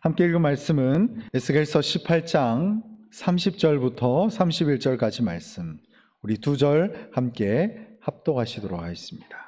함께 읽은 말씀은 에스겔서 18장 30절부터 31절까지 말씀, 우리 두 절 함께 합독하시도록 하겠습니다.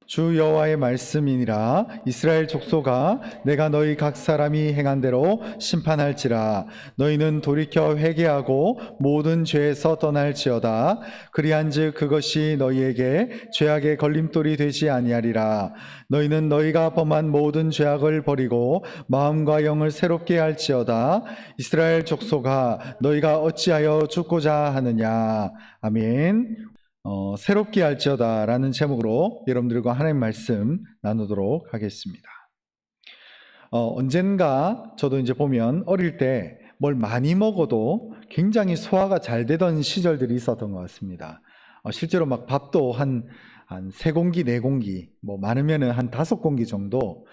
주 여호와의 말씀이니라. 이스라엘 족속아, 내가 너희 각 사람이 행한 대로 심판할지라. 너희는 돌이켜 회개하고 모든 죄에서 떠날지어다. 그리한즉 그것이 너희에게 죄악의 걸림돌이 되지 아니하리라. 너희는 너희가 범한 모든 죄악을 버리고 마음과 영을 새롭게 할지어다. 이스라엘 족속아, 너희가 어찌하여 죽고자 하느냐. 아멘. 새롭게 할지어다 라는 제목으로 여러분들과 하나님 말씀 나누도록 하겠습니다. 언젠가 저도 이제 보면 어릴 때 뭘 많이 먹어도 굉장히 소화가 잘 되던 시절들이 있었던 것 같습니다. 실제로 막 밥도 한 3공기, 4공기, 뭐 많으면은 한 5공기 정도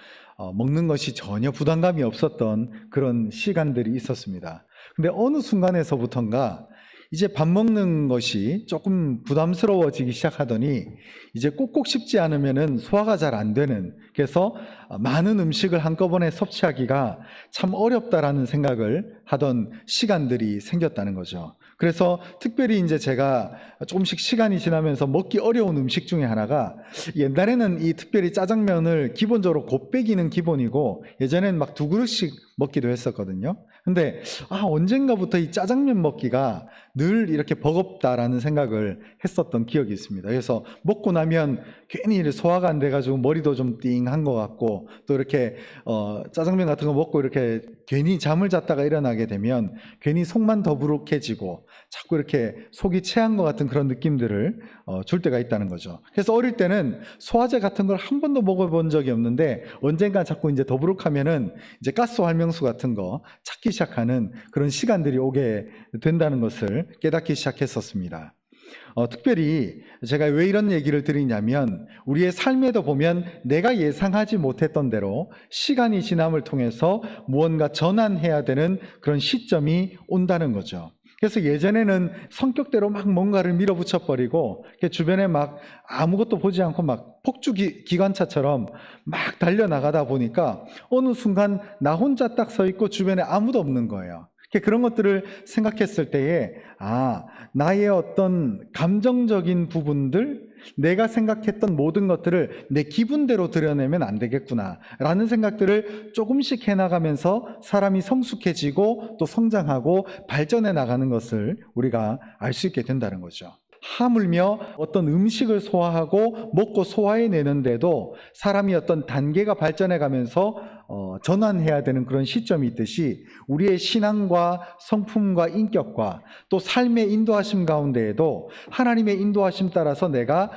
먹는 것이 전혀 부담감이 없었던 그런 시간들이 있었습니다. 근데 어느 순간에서부턴가 이제 밥 먹는 것이 조금 부담스러워지기 시작하더니 이제 꼭꼭 씹지 않으면은 소화가 잘 안 되는, 그래서 많은 음식을 한꺼번에 섭취하기가 참 어렵다라는 생각을 하던 시간들이 생겼다는 거죠. 그래서 특별히 이제 제가 조금씩 시간이 지나면서 먹기 어려운 음식 중에 하나가, 옛날에는 이 특별히 짜장면을 기본적으로 곱빼기는 기본이고 예전에는 막 2그릇씩 먹기도 했었거든요. 근데 언젠가부터 이 짜장면 먹기가 늘 이렇게 버겁다라는 생각을 했었던 기억이 있습니다. 그래서 먹고 나면 괜히 소화가 안 돼가지고 머리도 좀 띵한 것 같고, 또 이렇게 짜장면 같은 거 먹고 이렇게 괜히 잠을 잤다가 일어나게 되면 괜히 속만 더부룩해지고 자꾸 이렇게 속이 체한 것 같은 그런 느낌들을 줄 때가 있다는 거죠. 그래서 어릴 때는 소화제 같은 걸 한 번도 먹어본 적이 없는데 언젠가 자꾸 이제 더부룩하면은 이제 가스 활명수 같은 거 찾기 시작하는 그런 시간들이 오게 된다는 것을 깨닫기 시작했었습니다. 특별히 제가 왜 이런 얘기를 드리냐면, 우리의 삶에도 보면 내가 예상하지 못했던 대로 시간이 지남을 통해서 무언가 전환해야 되는 그런 시점이 온다는 거죠. 그래서 예전에는 성격대로 막 뭔가를 밀어붙여 버리고 주변에 막 아무것도 보지 않고 막 폭주기관차처럼 막 달려나가다 보니까 어느 순간 나 혼자 딱 서 있고 주변에 아무도 없는 거예요. 그런 것들을 생각했을 때에 나의 어떤 감정적인 부분들, 내가 생각했던 모든 것들을 내 기분대로 드러내면 안 되겠구나 라는 생각들을 조금씩 해나가면서 사람이 성숙해지고 또 성장하고 발전해 나가는 것을 우리가 알 수 있게 된다는 거죠. 하물며 어떤 음식을 소화하고 먹고 소화해내는데도 사람이 어떤 단계가 발전해 가면서 전환해야 되는 그런 시점이 있듯이, 우리의 신앙과 성품과 인격과 또 삶의 인도하심 가운데에도 하나님의 인도하심 따라서 내가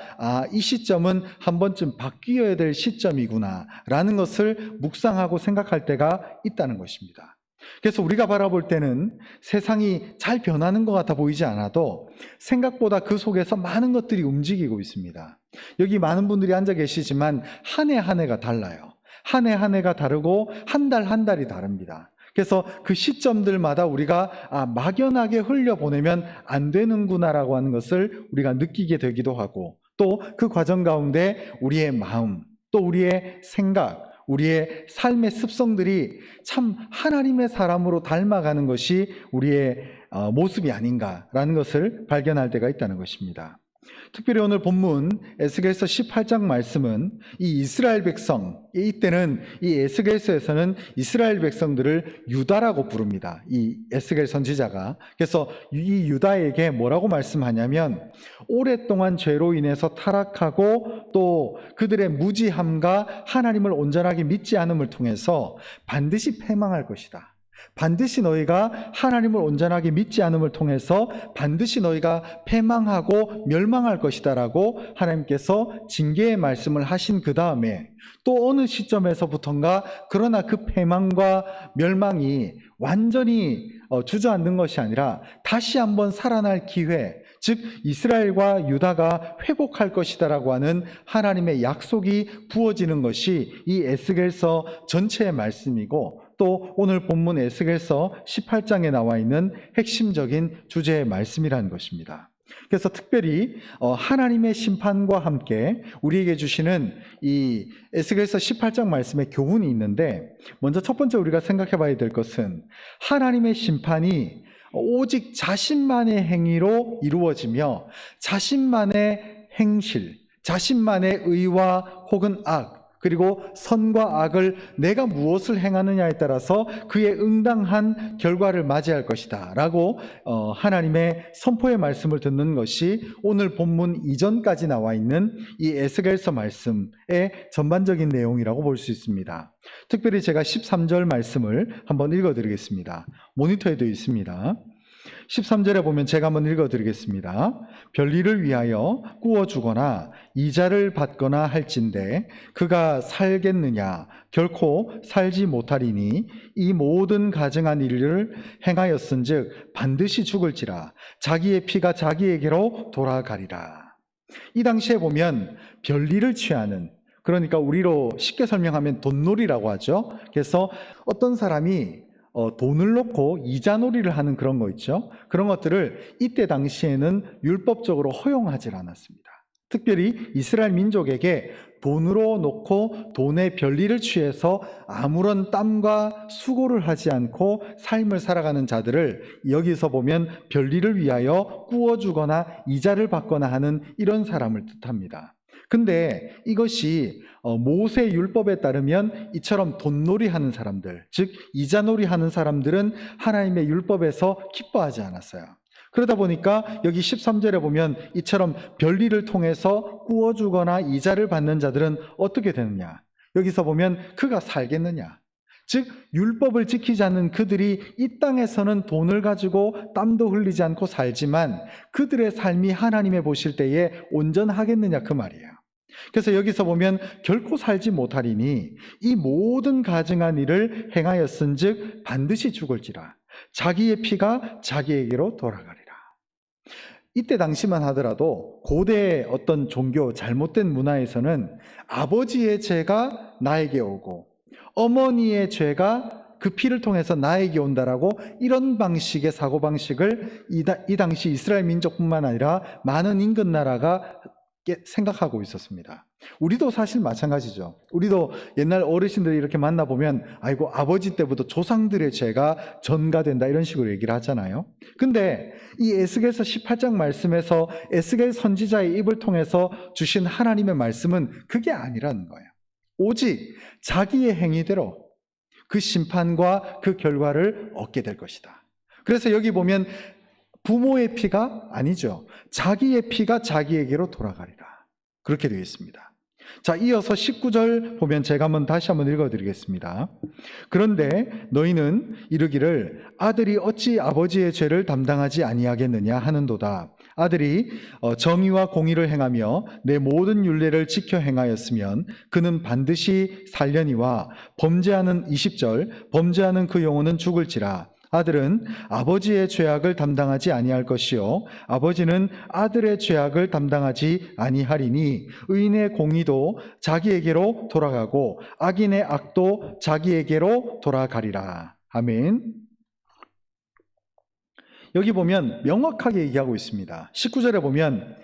이 시점은 한 번쯤 바뀌어야 될 시점이구나 라는 것을 묵상하고 생각할 때가 있다는 것입니다. 그래서 우리가 바라볼 때는 세상이 잘 변하는 것 같아 보이지 않아도 생각보다 그 속에서 많은 것들이 움직이고 있습니다. 여기 많은 분들이 앉아 계시지만 한 해 한 해가 달라요. 한 해 한 해가 다르고 한 달 한 달이 다릅니다. 그래서 그 시점들마다 우리가 막연하게 흘려보내면 안 되는구나라고 하는 것을 우리가 느끼게 되기도 하고, 또 그 과정 가운데 우리의 마음, 또 우리의 생각, 우리의 삶의 습성들이 참 하나님의 사람으로 닮아가는 것이 우리의 모습이 아닌가라는 것을 발견할 때가 있다는 것입니다. 특별히 오늘 본문 에스겔서 18장 말씀은 이 이스라엘 백성, 이때는 이 에스겔서에서는 이스라엘 백성들을 유다라고 부릅니다. 이 에스겔 선지자가. 그래서 이 유다에게 뭐라고 말씀하냐면, 오랫동안 죄로 인해서 타락하고 또 그들의 무지함과 하나님을 온전하게 믿지 않음을 통해서 반드시 패망할 것이다. 반드시 너희가 하나님을 온전하게 믿지 않음을 통해서 반드시 너희가 패망하고 멸망할 것이다 라고 하나님께서 징계의 말씀을 하신 그 다음에 또 어느 시점에서부턴가 그러나 그 패망과 멸망이 완전히 주저앉는 것이 아니라 다시 한번 살아날 기회, 즉 이스라엘과 유다가 회복할 것이다 라고 하는 하나님의 약속이 부어지는 것이 이 에스겔서 전체의 말씀이고, 또 오늘 본문 에스겔서 18장에 나와 있는 핵심적인 주제의 말씀이라는 것입니다. 그래서 특별히 하나님의 심판과 함께 우리에게 주시는 이 에스겔서 18장 말씀에 교훈이 있는데, 먼저 첫 번째 우리가 생각해 봐야 될 것은 하나님의 심판이 오직 자신만의 행위로 이루어지며 자신만의 행실, 자신만의 의와 혹은 악, 그리고 선과 악을 내가 무엇을 행하느냐에 따라서 그의 응당한 결과를 맞이할 것이다 라고 하나님의 선포의 말씀을 듣는 것이 오늘 본문 이전까지 나와 있는 이 에스겔서 말씀의 전반적인 내용이라고 볼 수 있습니다. 특별히 제가 13절 말씀을 한번 읽어드리겠습니다. 모니터에 되어 있습니다. 13절에 보면 제가 한번 읽어드리겠습니다. 별일을 위하여 꾸어주거나 이자를 받거나 할진대 그가 살겠느냐? 결코 살지 못하리니 이 모든 가증한 일을 행하였은즉 반드시 죽을지라. 자기의 피가 자기에게로 돌아가리라. 이 당시에 보면 별일을 취하는, 그러니까 우리로 쉽게 설명하면 돈놀이라고 하죠. 그래서 어떤 사람이 돈을 놓고 이자놀이를 하는 그런 거 있죠. 그런 것들을 이때 당시에는 율법적으로 허용하지 않았습니다. 특별히 이스라엘 민족에게 돈으로 놓고 돈의 별리를 취해서 아무런 땀과 수고를 하지 않고 삶을 살아가는 자들을 여기서 보면 별리를 위하여 꾸어주거나 이자를 받거나 하는 이런 사람을 뜻합니다. 근데 이것이 모세 율법에 따르면 이처럼 돈놀이 하는 사람들, 즉 이자놀이 하는 사람들은 하나님의 율법에서 기뻐하지 않았어요. 그러다 보니까 여기 13절에 보면 이처럼 별리를 통해서 꾸어주거나 이자를 받는 자들은 어떻게 되느냐? 여기서 보면 그가 살겠느냐? 즉 율법을 지키지 않는 그들이 이 땅에서는 돈을 가지고 땀도 흘리지 않고 살지만 그들의 삶이 하나님의 보실 때에 온전하겠느냐 그 말이에요. 그래서 여기서 보면 결코 살지 못하리니 이 모든 가증한 일을 행하였은즉 반드시 죽을지라. 자기의 피가 자기에게로 돌아가리라. 이때 당시만 하더라도 고대의 어떤 종교, 잘못된 문화에서는 아버지의 죄가 나에게 오고 어머니의 죄가 그 피를 통해서 나에게 온다라고 이런 방식의 사고방식을 이 당시 이스라엘 민족뿐만 아니라 많은 인근 나라가 생각하고 있었습니다. 우리도 사실 마찬가지죠. 우리도 옛날 어르신들이 이렇게 만나보면 아이고 아버지 때부터 조상들의 죄가 전가된다 이런 식으로 얘기를 하잖아요. 근데 이 에스겔서 18장 말씀에서 에스겔 선지자의 입을 통해서 주신 하나님의 말씀은 그게 아니라는 거예요. 오직 자기의 행위대로 그 심판과 그 결과를 얻게 될 것이다. 그래서 여기 보면 부모의 피가 아니죠. 자기의 피가 자기에게로 돌아가리라. 그렇게 되어 있습니다. 자, 이어서 19절 보면 제가 다시 한번 읽어드리겠습니다. 그런데 너희는 이르기를 아들이 어찌 아버지의 죄를 담당하지 아니하겠느냐 하는도다. 아들이 정의와 공의를 행하며 내 모든 율례를 지켜 행하였으면 그는 반드시 살려니와 범죄하는 20절 범죄하는 그 영혼은 죽을지라. 아들은 아버지의 죄악을 담당하지 아니할 것이요 아버지는 아들의 죄악을 담당하지 아니하리니 의인의 공의도 자기에게로 돌아가고 악인의 악도 자기에게로 돌아가리라. 아멘. 여기 보면 명확하게 얘기하고 있습니다. 19절에 보면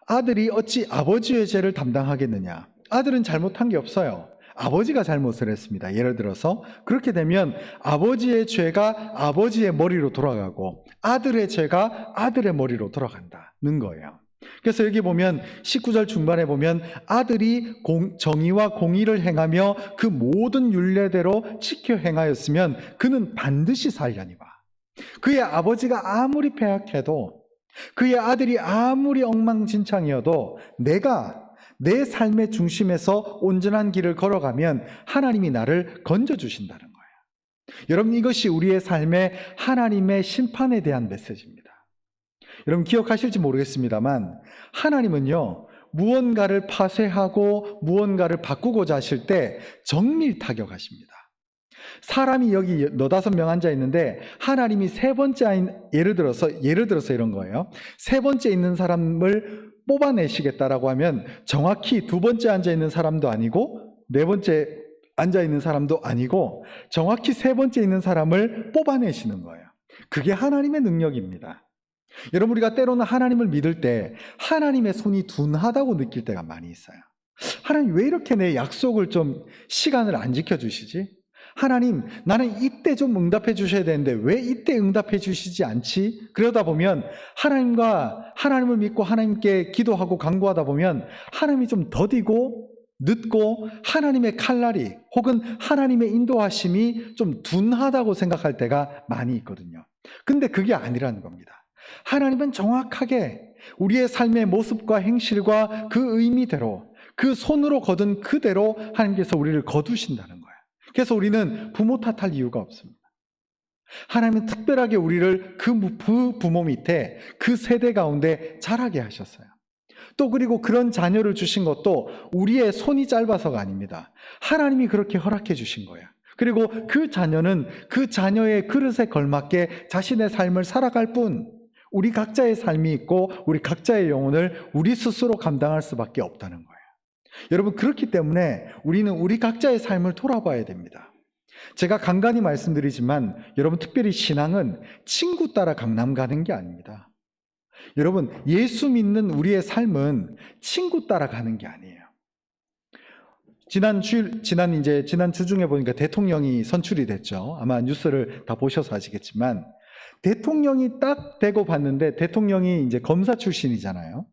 아들이 어찌 아버지의 죄를 담당하겠느냐. 아들은 잘못한 게 없어요. 아버지가 잘못을 했습니다. 예를 들어서 그렇게 되면 아버지의 죄가 아버지의 머리로 돌아가고 아들의 죄가 아들의 머리로 돌아간다는 거예요. 그래서 여기 보면 19절 중반에 보면 아들이 정의와 공의를 행하며 그 모든 율례대로 지켜 행하였으면 그는 반드시 살려니와. 그의 아버지가 아무리 패악해도 그의 아들이 아무리 엉망진창이어도 내가 내 삶의 중심에서 온전한 길을 걸어가면 하나님이 나를 건져주신다는 거예요. 여러분 이것이 우리의 삶의 하나님의 심판에 대한 메시지입니다. 여러분 기억하실지 모르겠습니다만 하나님은요 무언가를 파쇄하고 무언가를 바꾸고자 하실 때 정밀 타격하십니다. 사람이 여기 4-5명 앉아 있는데 하나님이 세 번째 예를 들어서 이런 거예요. 세 번째 있는 사람을 뽑아내시겠다라고 하면 정확히 2번째 앉아 있는 사람도 아니고 4번째 앉아 있는 사람도 아니고 정확히 3번째 있는 사람을 뽑아내시는 거예요. 그게 하나님의 능력입니다. 여러분, 우리가 때로는 하나님을 믿을 때 하나님의 손이 둔하다고 느낄 때가 많이 있어요. 하나님, 왜 이렇게 내 약속을 좀 시간을 안 지켜주시지? 하나님, 나는 이때 좀 응답해 주셔야 되는데 왜 이때 응답해 주시지 않지? 그러다 보면 하나님을 믿고 하나님께 기도하고 간구하다 보면 하나님이 좀 더디고 늦고 하나님의 칼날이 혹은 하나님의 인도하심이 좀 둔하다고 생각할 때가 많이 있거든요. 근데 그게 아니라는 겁니다. 하나님은 정확하게 우리의 삶의 모습과 행실과 그 의미대로, 그 손으로 거둔 그대로 하나님께서 우리를 거두신다는 거예요. 그래서 우리는 부모 탓할 이유가 없습니다. 하나님은 특별하게 우리를 그 부모 밑에 그 세대 가운데 자라게 하셨어요. 또 그리고 그런 자녀를 주신 것도 우리의 손이 짧아서가 아닙니다. 하나님이 그렇게 허락해 주신 거예요. 그리고 그 자녀는 그 자녀의 그릇에 걸맞게 자신의 삶을 살아갈 뿐, 우리 각자의 삶이 있고 우리 각자의 영혼을 우리 스스로 감당할 수밖에 없다는 거예요. 여러분, 그렇기 때문에 우리는 우리 각자의 삶을 돌아봐야 됩니다. 제가 간간히 말씀드리지만 여러분, 특별히 신앙은 친구 따라 강남 가는 게 아닙니다. 여러분, 예수 믿는 우리의 삶은 친구 따라 가는 게 아니에요. 지난 주 중에 보니까 대통령이 선출이 됐죠. 아마 뉴스를 다 보셔서 아시겠지만 대통령이 딱 되고 봤는데, 대통령이 이제 검사 출신이잖아요.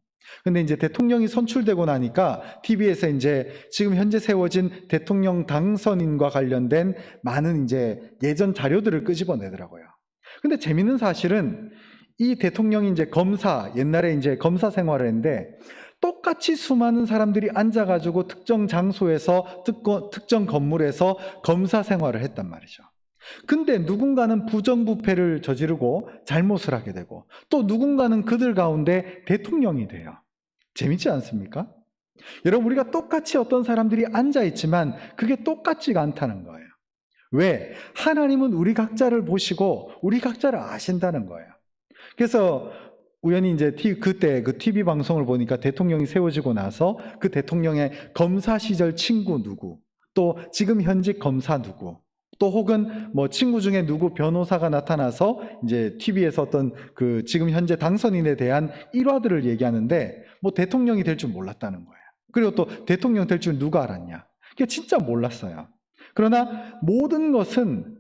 근데 이제 대통령이 선출되고 나니까 TV에서 이제 지금 현재 세워진 대통령 당선인과 관련된 많은 이제 예전 자료들을 끄집어내더라고요. 근데 재밌는 사실은 이 대통령이 이제 옛날에 이제 검사 생활을 했는데 똑같이 수많은 사람들이 앉아가지고 특정 장소에서 특정 건물에서 검사 생활을 했단 말이죠. 근데 누군가는 부정부패를 저지르고 잘못을 하게 되고 또 누군가는 그들 가운데 대통령이 돼요. 재밌지 않습니까? 여러분, 우리가 똑같이 어떤 사람들이 앉아있지만 그게 똑같지가 않다는 거예요. 왜? 하나님은 우리 각자를 보시고 우리 각자를 아신다는 거예요. 그래서 우연히 이제 그때 그 TV 방송을 보니까 대통령이 세워지고 나서 그 대통령의 검사 시절 친구 누구, 또 지금 현직 검사 누구, 또 혹은 뭐 친구 중에 누구 변호사가 나타나서 이제 TV에서 어떤 그 지금 현재 당선인에 대한 일화들을 얘기하는데 뭐 대통령이 될 줄 몰랐다는 거예요. 그리고 또 대통령 될 줄 누가 알았냐? 그게 진짜 몰랐어요. 그러나 모든 것은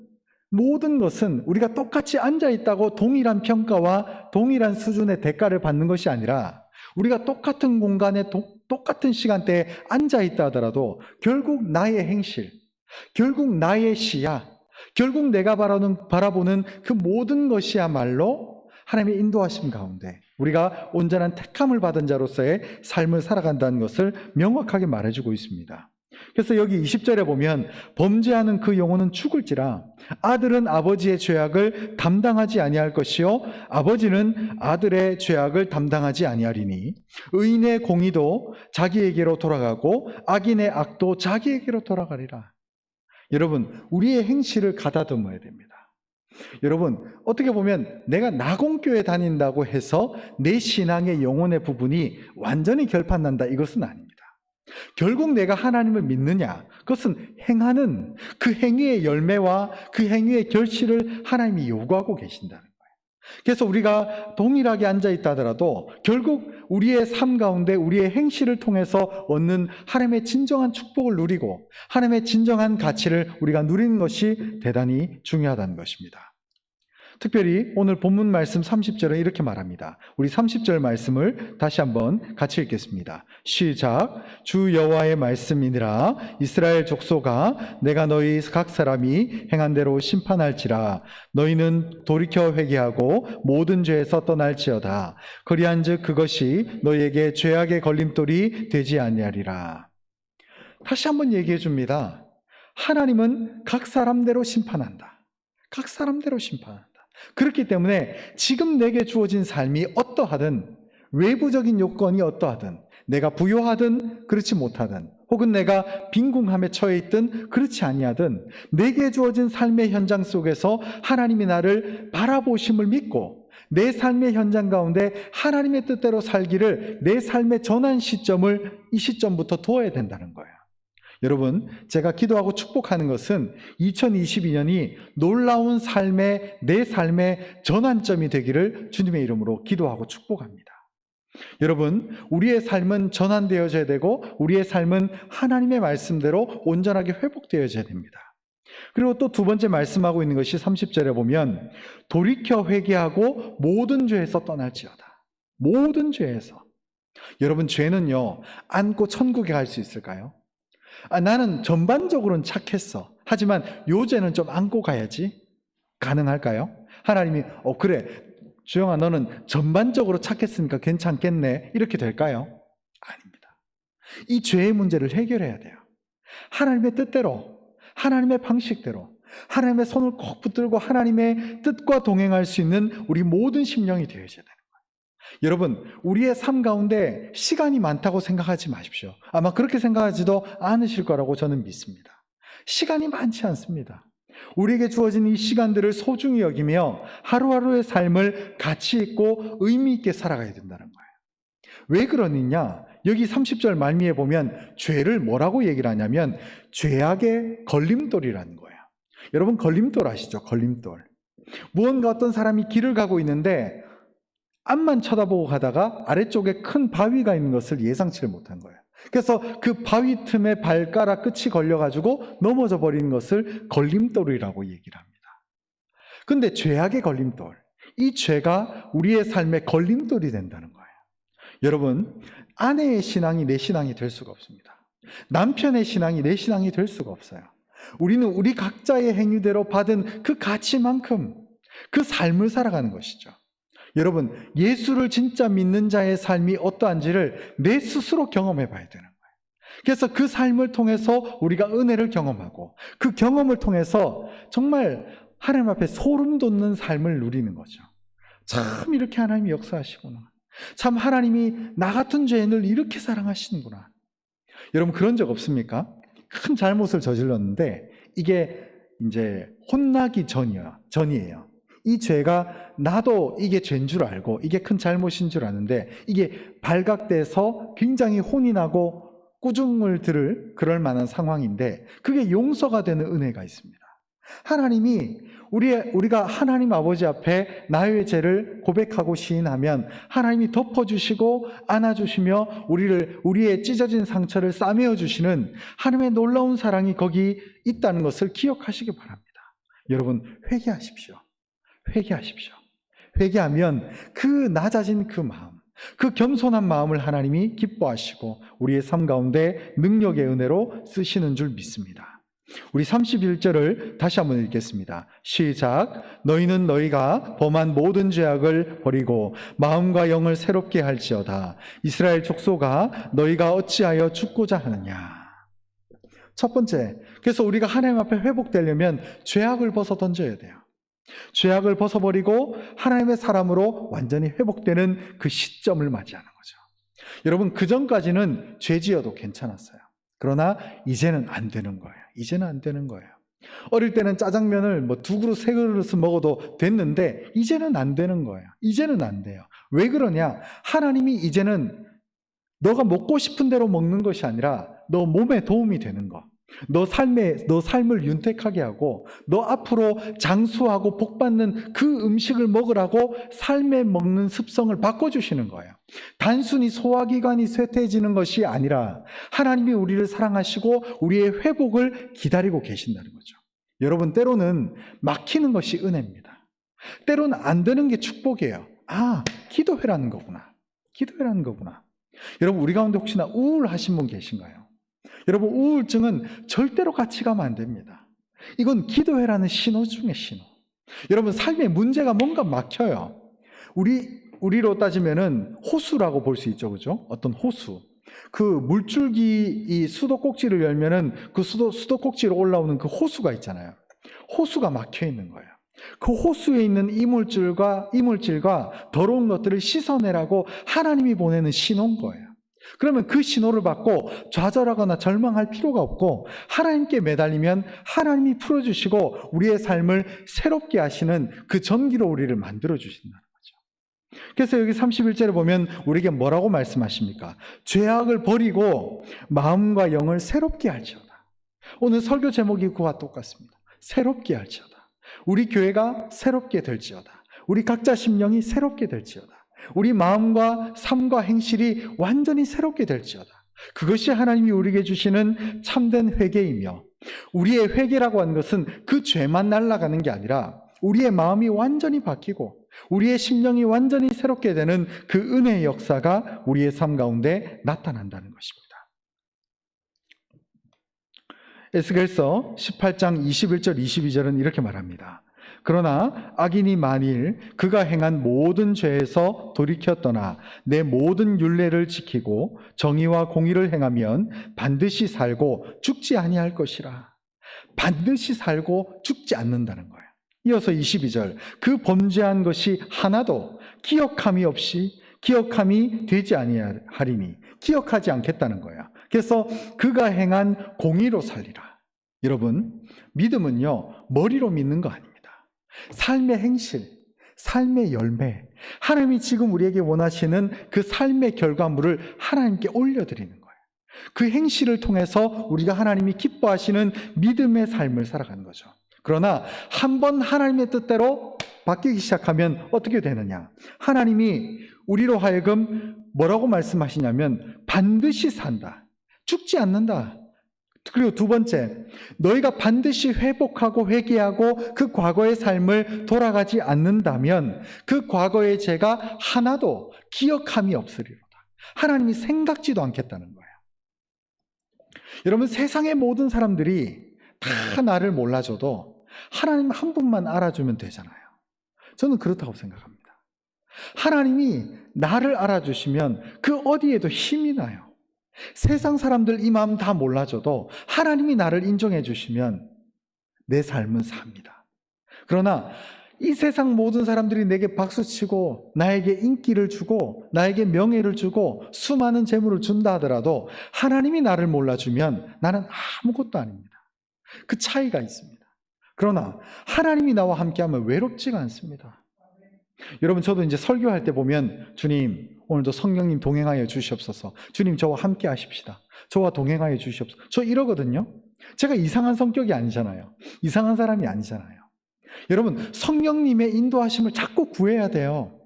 우리가 똑같이 앉아있다고 동일한 평가와 동일한 수준의 대가를 받는 것이 아니라 우리가 똑같은 공간에 똑같은 시간대에 앉아있다 하더라도 결국 나의 행실, 결국 나의 시야, 결국 내가 바라보는 그 모든 것이야말로 하나님의 인도하심 가운데 우리가 온전한 택함을 받은 자로서의 삶을 살아간다는 것을 명확하게 말해주고 있습니다. 그래서 여기 20절에 보면 범죄하는 그 영혼은 죽을지라 아들은 아버지의 죄악을 담당하지 아니할 것이요 아버지는 아들의 죄악을 담당하지 아니하리니 의인의 공의도 자기에게로 돌아가고 악인의 악도 자기에게로 돌아가리라. 여러분, 우리의 행실을 가다듬어야 됩니다. 여러분, 어떻게 보면 내가 나공교회 다닌다고 해서 내 신앙의 영혼의 부분이 완전히 결판난다, 이것은 아닙니다. 결국 내가 하나님을 믿느냐, 그것은 행하는 그 행위의 열매와 그 행위의 결실을 하나님이 요구하고 계신다는 거예요. 그래서 우리가 동일하게 앉아있다 하더라도 결국 우리의 삶 가운데 우리의 행실을 통해서 얻는 하나님의 진정한 축복을 누리고 하나님의 진정한 가치를 우리가 누리는 것이 대단히 중요하다는 것입니다. 특별히 오늘 본문 말씀 30절은 이렇게 말합니다. 우리 30절 말씀을 다시 한번 같이 읽겠습니다. 시작. 주 여호와의 말씀이니라. 이스라엘 족속아, 내가 너희 각 사람이 행한 대로 심판할지라. 너희는 돌이켜 회개하고 모든 죄에서 떠날지어다. 그리한즉 그것이 너희에게 죄악의 걸림돌이 되지 아니하리라. 다시 한번 얘기해 줍니다. 하나님은 각 사람대로 심판한다. 각 사람대로 심판한다. 그렇기 때문에 지금 내게 주어진 삶이 어떠하든, 외부적인 요건이 어떠하든, 내가 부요하든 그렇지 못하든, 혹은 내가 빈궁함에 처해 있든 그렇지 아니하든, 내게 주어진 삶의 현장 속에서 하나님이 나를 바라보심을 믿고 내 삶의 현장 가운데 하나님의 뜻대로 살기를 내 삶의 전환 시점을 이 시점부터 두어야 된다는 거예요. 여러분, 제가 기도하고 축복하는 것은 2022년이 놀라운 내 삶의 전환점이 되기를 주님의 이름으로 기도하고 축복합니다. 여러분, 우리의 삶은 전환되어져야 되고 우리의 삶은 하나님의 말씀대로 온전하게 회복되어져야 됩니다. 그리고 또 두 번째 말씀하고 있는 것이 30절에 보면 돌이켜 회개하고 모든 죄에서 떠날지어다. 모든 죄에서. 여러분, 죄는요, 안고 천국에 갈 수 있을까요? 나는 전반적으로는 착했어. 하지만 요 죄는 좀 안고 가야지. 가능할까요? 하나님이 그래, 주영아, 너는 전반적으로 착했으니까 괜찮겠네, 이렇게 될까요? 아닙니다. 이 죄의 문제를 해결해야 돼요. 하나님의 뜻대로, 하나님의 방식대로, 하나님의 손을 꼭 붙들고 하나님의 뜻과 동행할 수 있는 우리 모든 심령이 되어야 되는 거예요. 여러분, 우리의 삶 가운데 시간이 많다고 생각하지 마십시오. 아마 그렇게 생각하지도 않으실 거라고 저는 믿습니다. 시간이 많지 않습니다. 우리에게 주어진 이 시간들을 소중히 여기며 하루하루의 삶을 가치 있고 의미 있게 살아가야 된다는 거예요. 왜 그러느냐? 여기 30절 말미에 보면 죄를 뭐라고 얘기를 하냐면 죄악의 걸림돌이라는 거예요. 여러분, 걸림돌 아시죠? 걸림돌. 무언가 어떤 사람이 길을 가고 있는데 앞만 쳐다보고 가다가 아래쪽에 큰 바위가 있는 것을 예상치를 못한 거예요. 그래서 그 바위 틈에 발가락 끝이 걸려가지고 넘어져 버리는 것을 걸림돌이라고 얘기를 합니다. 근데 죄악의 걸림돌, 이 죄가 우리의 삶의 걸림돌이 된다는 거예요. 여러분, 아내의 신앙이 내 신앙이 될 수가 없습니다. 남편의 신앙이 내 신앙이 될 수가 없어요. 우리는 우리 각자의 행위대로 받은 그 가치만큼 그 삶을 살아가는 것이죠. 여러분, 예수를 진짜 믿는 자의 삶이 어떠한지를 내 스스로 경험해 봐야 되는 거예요. 그래서 그 삶을 통해서 우리가 은혜를 경험하고 그 경험을 통해서 정말 하나님 앞에 소름 돋는 삶을 누리는 거죠. 참 이렇게 하나님이 역사하시구나. 참 하나님이 나 같은 죄인을 이렇게 사랑하시는구나. 여러분, 그런 적 없습니까? 큰 잘못을 저질렀는데 이게 이제 혼나기 전이에요. 이 죄가 나도 이게 죄인 줄 알고 이게 큰 잘못인 줄 아는데 이게 발각돼서 굉장히 혼이 나고 꾸중을 들을 그럴 만한 상황인데 그게 용서가 되는 은혜가 있습니다. 하나님이 우리가 하나님 아버지 앞에 나의 죄를 고백하고 시인하면 하나님이 덮어주시고 안아주시며 우리의 찢어진 상처를 싸매어 주시는 하나님의 놀라운 사랑이 거기 있다는 것을 기억하시기 바랍니다. 여러분, 회개하십시오. 회개하십시오. 회개하면 그 낮아진 그 마음, 그 겸손한 마음을 하나님이 기뻐하시고 우리의 삶 가운데 능력의 은혜로 쓰시는 줄 믿습니다. 우리 31절을 다시 한번 읽겠습니다. 시작. 너희는 너희가 범한 모든 죄악을 버리고 마음과 영을 새롭게 할지어다. 이스라엘 족속아, 너희가 어찌하여 죽고자 하느냐. 첫 번째, 그래서 우리가 하나님 앞에 회복되려면 죄악을 벗어 던져야 돼요. 죄악을 벗어버리고 하나님의 사람으로 완전히 회복되는 그 시점을 맞이하는 거죠. 여러분, 그 전까지는 죄 지어도 괜찮았어요. 그러나 이제는 안 되는 거예요. 이제는 안 되는 거예요. 어릴 때는 짜장면을 두 그릇, 세 그릇을 먹어도 됐는데 이제는 안 되는 거예요. 이제는 안 돼요. 왜 그러냐? 하나님이 이제는 너가 먹고 싶은 대로 먹는 것이 아니라 너 몸에 도움이 되는 거, 너 삶을 윤택하게 하고 너 앞으로 장수하고 복받는 그 음식을 먹으라고 삶에 먹는 습성을 바꿔주시는 거예요. 단순히 소화기관이 쇠퇴해지는 것이 아니라 하나님이 우리를 사랑하시고 우리의 회복을 기다리고 계신다는 거죠. 여러분, 때로는 막히는 것이 은혜입니다. 때로는 안 되는 게 축복이에요. 기도회라는 거구나. 기도회라는 거구나. 여러분, 우리 가운데 혹시나 우울하신 분 계신가요? 여러분, 우울증은 절대로 같이 가면 안 됩니다. 이건 기도회라는 신호 중에 신호. 여러분, 삶에 문제가 뭔가 막혀요. 우리로 따지면은 호수라고 볼 수 있죠, 그죠? 어떤 호수. 그 물줄기 이 수도꼭지를 열면은 그 수도꼭지로 올라오는 그 호수가 있잖아요. 호수가 막혀 있는 거예요. 그 호수에 있는 이물질과 더러운 것들을 씻어내라고 하나님이 보내는 신호인 거예요. 그러면 그 신호를 받고 좌절하거나 절망할 필요가 없고 하나님께 매달리면 하나님이 풀어주시고 우리의 삶을 새롭게 하시는 그 전기로 우리를 만들어주신다는 거죠. 그래서 여기 31절에 보면 우리에게 뭐라고 말씀하십니까? 죄악을 버리고 마음과 영을 새롭게 할지어다. 오늘 설교 제목이 그와 똑같습니다. 새롭게 할지어다. 우리 교회가 새롭게 될지어다. 우리 각자 심령이 새롭게 될지어다. 우리 마음과 삶과 행실이 완전히 새롭게 될지어다. 그것이 하나님이 우리에게 주시는 참된 회개이며, 우리의 회개라고 하는 것은 그 죄만 날아가는 게 아니라 우리의 마음이 완전히 바뀌고 우리의 심령이 완전히 새롭게 되는 그 은혜의 역사가 우리의 삶 가운데 나타난다는 것입니다. 에스겔서 18장 21절 22절은 이렇게 말합니다. 그러나 악인이 만일 그가 행한 모든 죄에서 돌이켜 떠나 내 모든 율례를 지키고 정의와 공의를 행하면 반드시 살고 죽지 아니할 것이라. 반드시 살고 죽지 않는다는 거예요. 이어서 22절, 그 범죄한 것이 하나도 기억함이 되지 아니하리니 기억하지 않겠다는 거야. 그래서 그가 행한 공의로 살리라. 여러분, 믿음은요, 머리로 믿는 거 아닙니다. 삶의 행실, 삶의 열매, 하나님이 지금 우리에게 원하시는 그 삶의 결과물을 하나님께 올려드리는 거예요. 그 행실을 통해서 우리가 하나님이 기뻐하시는 믿음의 삶을 살아가는 거죠. 그러나 한번 하나님의 뜻대로 바뀌기 시작하면 어떻게 되느냐? 하나님이 우리로 하여금 뭐라고 말씀하시냐면 반드시 산다. 죽지 않는다. 그리고 두 번째, 너희가 반드시 회복하고 회개하고 그 과거의 삶을 돌아가지 않는다면 그 과거의 죄가 하나도 기억함이 없으리로다. 하나님이 생각지도 않겠다는 거예요. 여러분, 세상의 모든 사람들이 다 나를 몰라줘도 하나님 한 분만 알아주면 되잖아요. 저는 그렇다고 생각합니다. 하나님이 나를 알아주시면 그 어디에도 힘이 나요. 세상 사람들 이 마음 다 몰라줘도 하나님이 나를 인정해 주시면 내 삶은 삽니다. 그러나 이 세상 모든 사람들이 내게 박수치고 나에게 인기를 주고 나에게 명예를 주고 수많은 재물을 준다 하더라도 하나님이 나를 몰라주면 나는 아무것도 아닙니다. 그 차이가 있습니다. 그러나 하나님이 나와 함께하면 외롭지가 않습니다. 여러분, 저도 이제 설교할 때 보면 주님, 오늘도 성령님 동행하여 주시옵소서. 주님, 저와 함께 하십시다. 저와 동행하여 주시옵소서. 저 이러거든요. 제가 이상한 성격이 아니잖아요. 이상한 사람이 아니잖아요. 여러분, 성령님의 인도하심을 자꾸 구해야 돼요.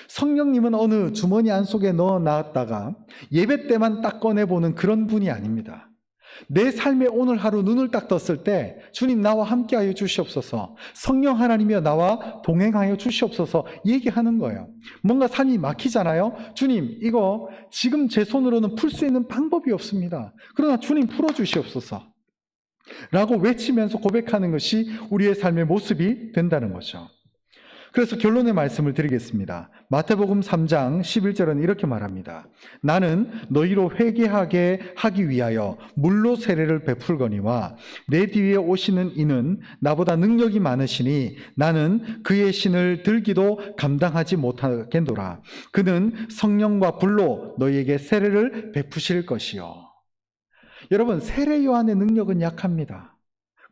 성령님은 어느 주머니 안속에 넣어놨다가 예배 때만 딱 꺼내보는 그런 분이 아닙니다. 내 삶에 오늘 하루 눈을 딱 떴을 때 주님, 나와 함께하여 주시옵소서, 성령 하나님이여 나와 동행하여 주시옵소서 얘기하는 거예요. 뭔가 삶이 막히잖아요. 주님, 이거 지금 제 손으로는 풀 수 있는 방법이 없습니다. 그러나 주님 풀어주시옵소서 라고 외치면서 고백하는 것이 우리의 삶의 모습이 된다는 거죠. 그래서 결론의 말씀을 드리겠습니다. 마태복음 3장 11절은 이렇게 말합니다. 나는 너희로 회개하게 하기 위하여 물로 세례를 베풀거니와 내 뒤에 오시는 이는 나보다 능력이 많으시니 나는 그의 신을 들기도 감당하지 못하겠노라. 그는 성령과 불로 너희에게 세례를 베푸실 것이요. 여러분, 세례 요한의 능력은 약합니다.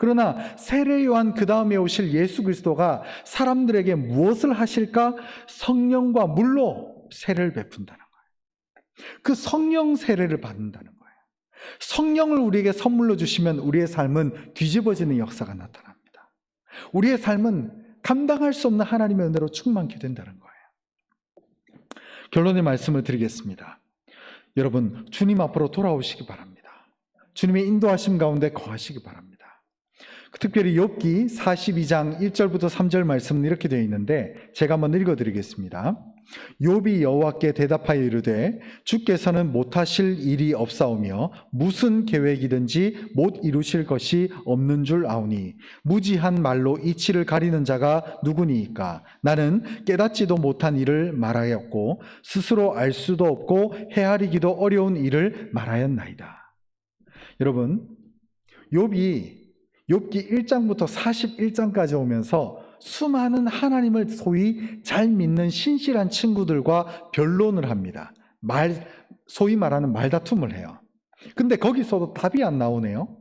그러나 세례 요한 그 다음에 오실 예수 그리스도가 사람들에게 무엇을 하실까? 성령과 물로 세례를 베푼다는 거예요. 그 성령 세례를 받는다는 거예요. 성령을 우리에게 선물로 주시면 우리의 삶은 뒤집어지는 역사가 나타납니다. 우리의 삶은 감당할 수 없는 하나님의 은혜로 충만케 된다는 거예요. 결론의 말씀을 드리겠습니다. 여러분, 주님 앞으로 돌아오시기 바랍니다. 주님의 인도하심 가운데 거하시기 바랍니다. 특별히 욥기 42장 1절부터 3절 말씀은 이렇게 되어 있는데 제가 한번 읽어드리겠습니다. 욥이 여호와께 대답하여 이르되 주께서는 못하실 일이 없사오며 무슨 계획이든지 못 이루실 것이 없는 줄 아오니 무지한 말로 이치를 가리는 자가 누구니이까? 나는 깨닫지도 못한 일을 말하였고 스스로 알 수도 없고 헤아리기도 어려운 일을 말하였나이다. 여러분, 욥기 1장부터 41장까지 오면서 수많은 하나님을 소위 잘 믿는 신실한 친구들과 변론을 합니다. 소위 말하는 말다툼을 해요. 근데 거기서도 답이 안 나오네요.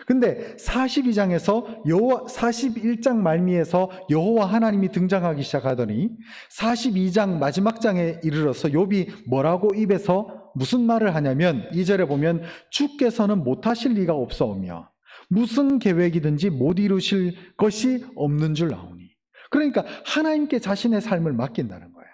근데 42장에서 41장 말미에서 여호와 하나님이 등장하기 시작하더니 42장 마지막 장에 이르러서 욥이 뭐라고 입에서 무슨 말을 하냐면 2절에 보면 주께서는 못하실 리가 없사오며 무슨 계획이든지 못 이루실 것이 없는 줄 아오니. 그러니까 하나님께 자신의 삶을 맡긴다는 거예요.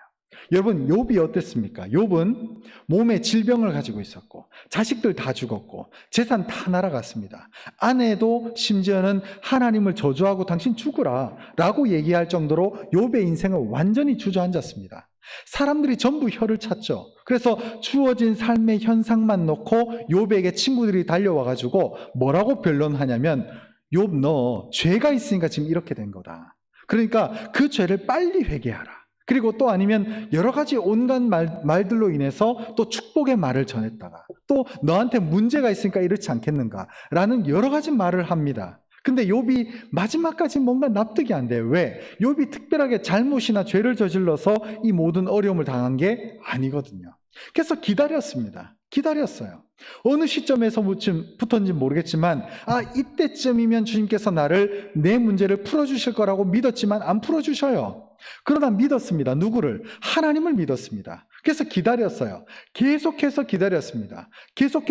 여러분, 욥이 어땠습니까? 욥은 몸에 질병을 가지고 있었고 자식들 다 죽었고 재산 다 날아갔습니다. 아내도 심지어는 하나님을 저주하고 당신 죽으라 라고 얘기할 정도로 욥의 인생은 완전히 주저앉았습니다. 사람들이 전부 혀를 찼죠. 그래서 주어진 삶의 현상만 놓고 욥에게 친구들이 달려와가지고 뭐라고 변론하냐면, 욥 너 죄가 있으니까 지금 이렇게 된 거다. 그러니까 그 죄를 빨리 회개하라. 그리고 또 아니면 여러 가지 온갖 말들로 인해서 또 축복의 말을 전했다가 또 너한테 문제가 있으니까 이렇지 않겠는가 라는 여러 가지 말을 합니다. 근데 욥이 마지막까지 뭔가 납득이 안 돼요. 왜? 욥이 특별하게 잘못이나 죄를 저질러서 이 모든 어려움을 당한 게 아니거든요. 그래서 기다렸어요. 어느 시점에서부터인지 모르겠지만 이때쯤이면 주님께서 내 문제를 풀어주실 거라고 믿었지만 안 풀어주셔요. 그러나 믿었습니다. 누구를? 하나님을 믿었습니다. 그래서 기다렸어요. 계속해서 기다렸습니다. 계속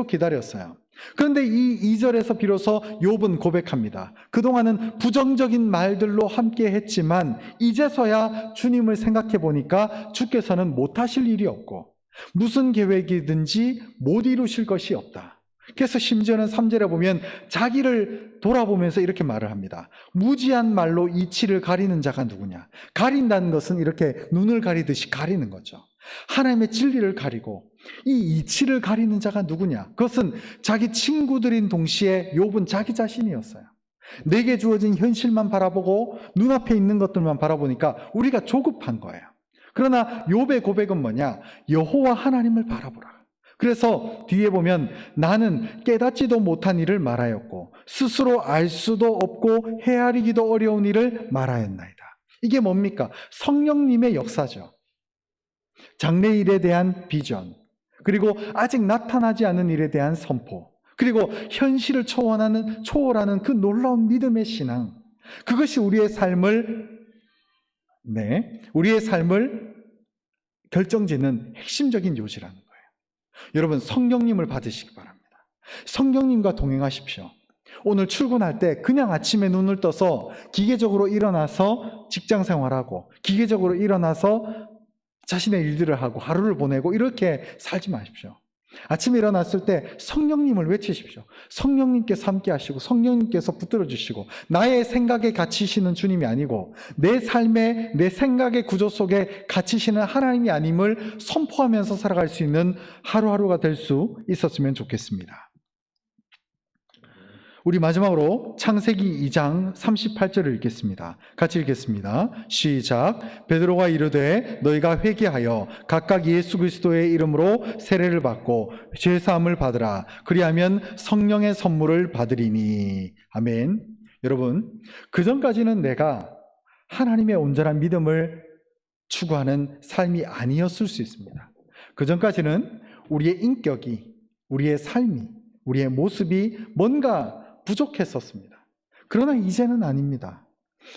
기다렸어요. 그런데 이 2절에서 비로소 욥은 고백합니다. 그동안은 부정적인 말들로 함께 했지만 이제서야 주님을 생각해 보니까 주께서는 못하실 일이 없고 무슨 계획이든지 못 이루실 것이 없다. 그래서 심지어는 3절에 보면 자기를 돌아보면서 이렇게 말을 합니다. 무지한 말로 이치를 가리는 자가 누구냐? 가린다는 것은 이렇게 눈을 가리듯이 가리는 거죠. 하나님의 진리를 가리고 이 이치를 가리는 자가 누구냐? 그것은 자기 친구들인 동시에 욥은 자기 자신이었어요. 내게 주어진 현실만 바라보고 눈앞에 있는 것들만 바라보니까 우리가 조급한 거예요. 그러나 욥의 고백은 뭐냐? 여호와 하나님을 바라보라. 그래서 뒤에 보면 나는 깨닫지도 못한 일을 말하였고 스스로 알 수도 없고 헤아리기도 어려운 일을 말하였나이다. 이게 뭡니까? 성령님의 역사죠. 장래일에 대한 비전, 그리고 아직 나타나지 않은 일에 대한 선포, 그리고 현실을 초월하는 그 놀라운 믿음의 신앙, 그것이 우리의 삶을 결정짓는 핵심적인 요지라는 거예요. 여러분, 성령님을 받으시기 바랍니다. 성령님과 동행하십시오. 오늘 출근할 때 그냥 아침에 눈을 떠서 기계적으로 일어나서 직장 생활하고 기계적으로 일어나서 자신의 일들을 하고 하루를 보내고 이렇게 살지 마십시오. 아침에 일어났을 때 성령님을 외치십시오. 성령님께서 함께 하시고 성령님께서 붙들어 주시고 나의 생각에 갇히시는 주님이 아니고 내 삶의 내 생각의 구조 속에 갇히시는 하나님이 아님을 선포하면서 살아갈 수 있는 하루하루가 될 수 있었으면 좋겠습니다. 우리 마지막으로 창세기 2장 38절을 읽겠습니다. 같이 읽겠습니다. 시작. 베드로가 이르되 너희가 회개하여 각각 예수 그리스도의 이름으로 세례를 받고 죄사함을 받으라. 그리하면 성령의 선물을 받으리니. 아멘. 여러분, 그전까지는 내가 하나님의 온전한 믿음을 추구하는 삶이 아니었을 수 있습니다. 그전까지는 우리의 인격이, 우리의 삶이, 우리의 모습이 뭔가 부족했었습니다. 그러나 이제는 아닙니다.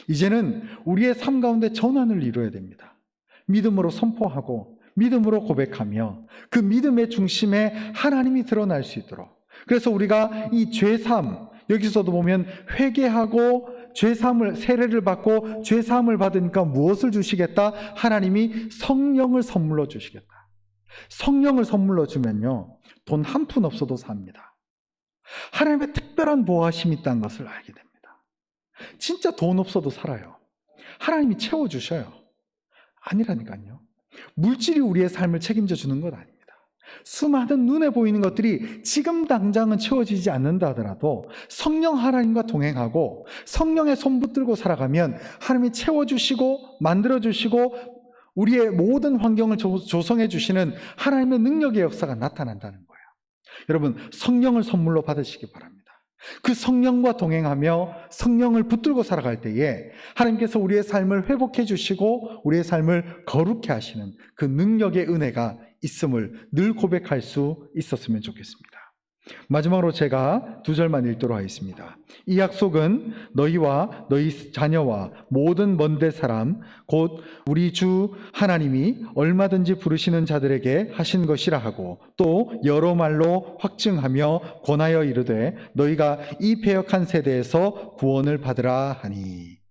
이제는 우리의 삶 가운데 전환을 이루어야 됩니다. 믿음으로 선포하고 믿음으로 고백하며 그 믿음의 중심에 하나님이 드러날 수 있도록, 그래서 우리가 이 죄사함, 여기서도 보면 회개하고 죄사함을, 세례를 받고 죄사함을 받으니까 무엇을 주시겠다? 하나님이 성령을 선물로 주시겠다. 성령을 선물로 주면요, 돈 한 푼 없어도 삽니다. 하나님의 특별한 보호하심이 있다는 것을 알게 됩니다. 진짜 돈 없어도 살아요. 하나님이 채워주셔요. 아니라니까요. 물질이 우리의 삶을 책임져 주는 것 아닙니다. 수많은 눈에 보이는 것들이 지금 당장은 채워지지 않는다 하더라도 성령 하나님과 동행하고 성령의 손 붙들고 살아가면 하나님이 채워주시고 만들어주시고 우리의 모든 환경을 조성해 주시는 하나님의 능력의 역사가 나타난다는 거예요. 여러분, 성령을 선물로 받으시기 바랍니다. 그 성령과 동행하며 성령을 붙들고 살아갈 때에 하나님께서 우리의 삶을 회복해 주시고 우리의 삶을 거룩해 하시는 그 능력의 은혜가 있음을 늘 고백할 수 있었으면 좋겠습니다. 마지막으로 제가 2절만 읽도록 하겠습니다. 이 약속은 너희와 너희 자녀와 모든 먼데 사람 곧 우리 주 하나님이 얼마든지 부르시는 자들에게 하신 것이라 하고 또 여러 말로 확증하며 권하여 이르되 너희가 이 패역한 세대에서 구원을 받으라 하니.